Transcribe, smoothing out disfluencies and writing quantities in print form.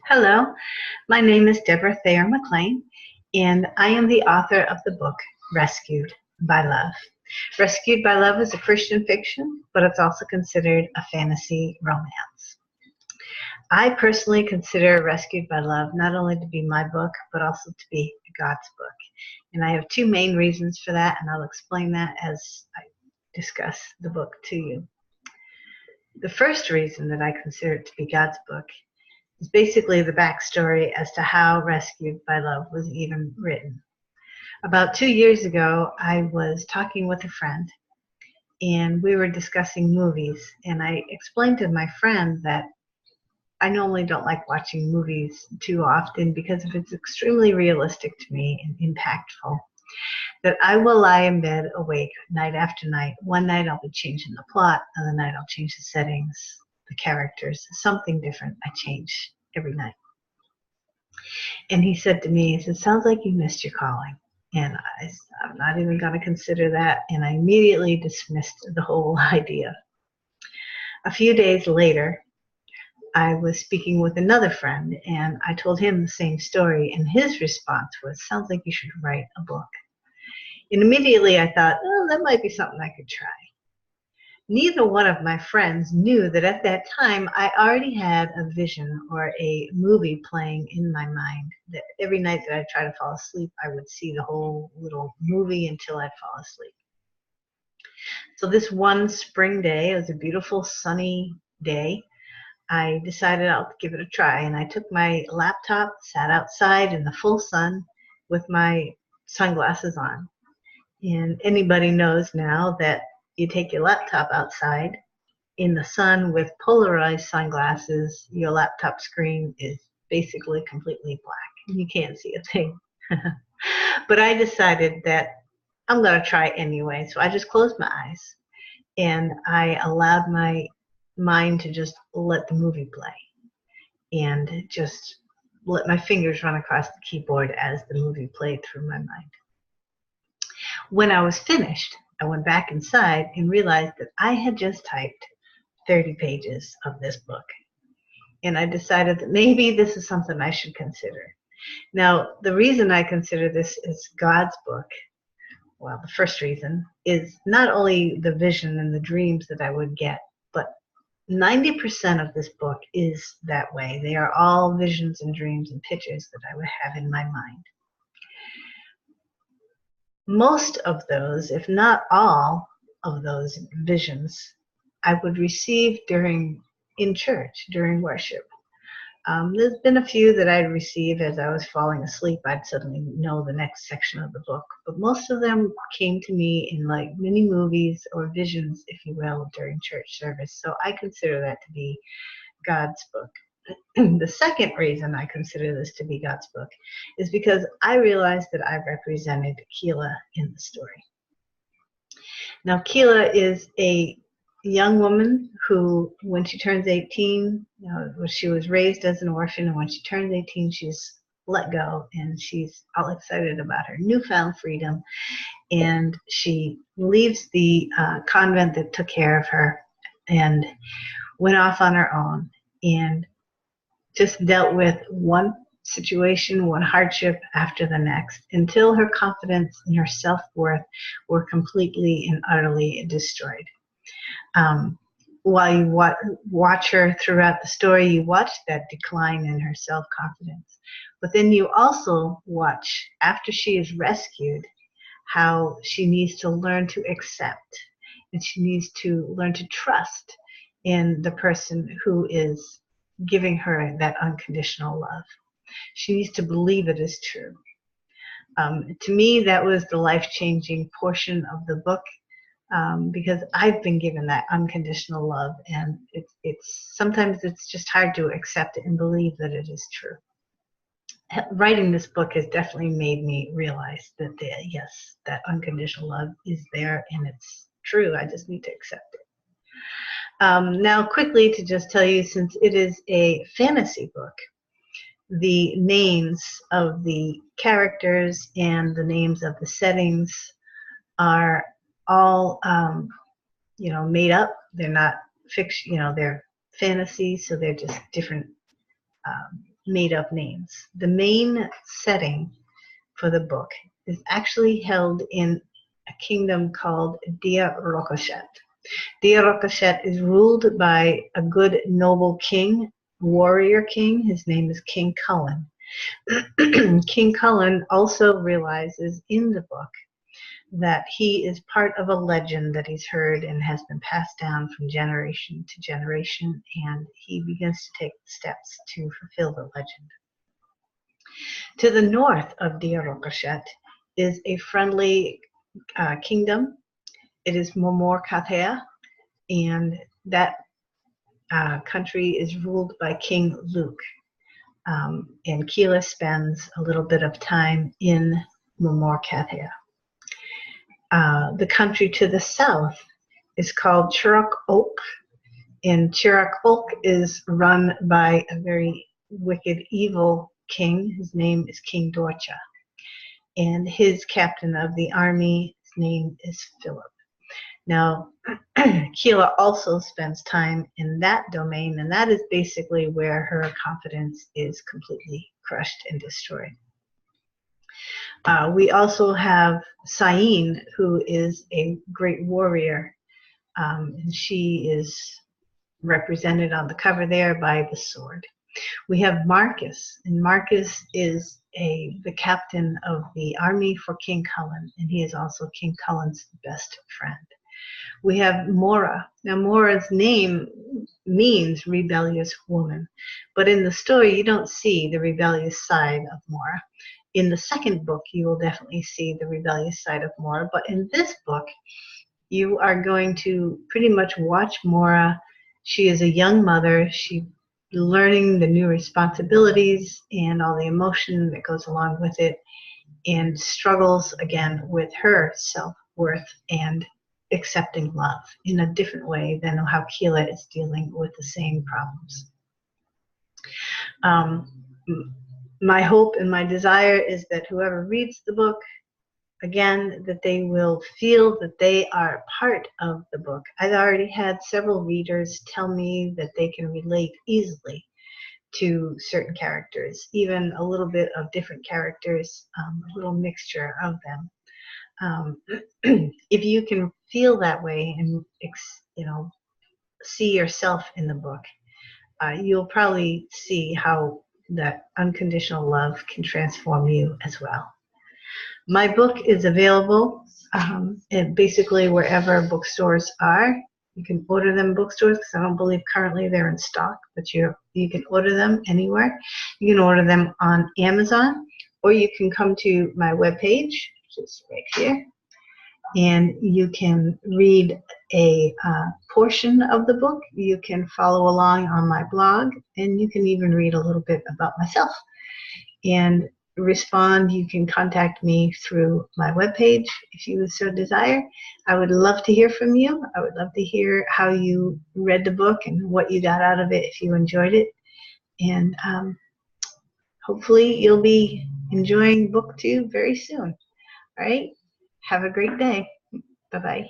Hello, my name is Deborah Thayer McLean, and I am the author of the book Rescued by Love. Rescued by Love is a Christian fiction, but it's also considered a fantasy romance. I personally consider Rescued by Love not only to be my book, but also to be God's book. And I have two main reasons for that, and I'll explain that as I discuss the book to you. The first reason that I consider it to be God's book is basically the backstory as to how Rescued by Love was even written. About 2 years ago, I was talking with a friend, and we were discussing movies, and I explained to my friend that I normally don't like watching movies too often because if it's extremely realistic to me and impactful, that I will lie in bed awake night after night. One night I'll be changing the plot, another night I'll change the settings, the characters, something different I change every night. And he said to me, he said, sounds like you missed your calling. And I'm not even going to consider that. And I immediately dismissed the whole idea. A few days later, I was speaking with another friend, and I told him the same story. And his response was, sounds like you should write a book. And immediately I thought, oh, that might be something I could try. Neither one of my friends knew that at that time I already had a vision or a movie playing in my mind, that every night that I tried to fall asleep, I would see the whole little movie until I'd fall asleep. So this one spring day, it was a beautiful sunny day, I decided I'll give it a try. And I took my laptop, sat outside in the full sun with my sunglasses on. And anybody knows now that you take your laptop outside in the sun with polarized sunglasses, your laptop screen is basically completely black. You can't see a thing. But I decided that I'm going to try anyway. So I just closed my eyes and I allowed my mind to just let the movie play and just let my fingers run across the keyboard as the movie played through my mind. When I was finished, I went back inside and realized that I had just typed 30 pages of this book. And I decided that maybe this is something I should consider. Now, the reason I consider this is God's book, well, the first reason, is not only the vision and the dreams that I would get, but 90% of this book is that way. They are all visions and dreams and pictures that I would have in my mind. Most of those, if not all of those visions, I would receive in church during worship. There's been a few that I'd receive as I was falling asleep. I'd suddenly know the next section of the book. But most of them came to me in like mini movies or visions, if you will, during church service. So I consider that to be God's book. The second reason I consider this to be God's book is because I realized that I represented Keela in the story. Now, Keela is a young woman who, when she turns 18, she was raised as an orphan, and when she turns 18, she's let go, and she's all excited about her newfound freedom, and she leaves the convent that took care of her and went off on her own and just dealt with one situation, one hardship after the next, until her confidence and her self-worth were completely and utterly destroyed. While you watch her throughout the story, you watch that decline in her self-confidence. But then you also watch, after she is rescued, how she needs to learn to accept, and she needs to learn to trust in the person who is giving her that unconditional love. She needs to believe it is true. To me, that was the life-changing portion of the book, because I've been given that unconditional love, and sometimes it's just hard to accept it and believe that it is true. Writing this book has definitely made me realize that yes, that unconditional love is there and it's true. I just need to accept it. Now, quickly to just tell you, since it is a fantasy book, the names of the characters and the names of the settings are all, made up. They're not fiction, they're fantasy, so they're just different made-up names. The main setting for the book is actually held in a kingdom called Dia Rokoshet. Dia Rokoshet is ruled by a good noble king, warrior king. His name is King Cullen. King Cullen also realizes in the book that he is part of a legend that he's heard and has been passed down from generation to generation, and he begins to take steps to fulfill the legend. To the north of Dia Rokoshet is a friendly kingdom. It is Momor-Kathea, and that country is ruled by King Luke. And Keela spends a little bit of time in Momor-Kathea. The country to the south is called Chirok Oak, and Chirok Oak is run by a very wicked, evil king. His name is King Dorcha, and his captain of the army, his name is Philip. Now, Keela also spends time in that domain, and that is basically where her confidence is completely crushed and destroyed. We also have Sain, who is a great warrior. She is represented on the cover there by the sword. We have Marcus, and Marcus is the captain of the army for King Cullen, and he is also King Cullen's best friend. We have Mora. Now, Mora's name means rebellious woman, but in the story, you don't see the rebellious side of Mora. In the second book, you will definitely see the rebellious side of Mora, but in this book, you are going to pretty much watch Mora. She is a young mother. She's learning the new responsibilities and all the emotion that goes along with it, and struggles again with her self-worth and accepting love in a different way than how Keela is dealing with the same problems. My hope and my desire is that whoever reads the book, again, that they will feel that they are part of the book. I've already had several readers tell me that they can relate easily to certain characters, even a little bit of different characters, a little mixture of them. If you can feel that way and see yourself in the book, you'll probably see how that unconditional love can transform you as well. My book is available basically wherever bookstores are. You can order them in bookstores because I don't believe currently they're in stock, but you can order them anywhere. You can order them on Amazon, or you can come to my webpage, which is right here, and you can read a portion of the book. You can follow along on my blog, and you can even read a little bit about myself and respond. You can contact me through my webpage if you so desire. I would love to hear from you. I would love to hear how you read the book and what you got out of it if you enjoyed it. And hopefully you'll be enjoying book 2 very soon. All right. Have a great day. Bye-bye.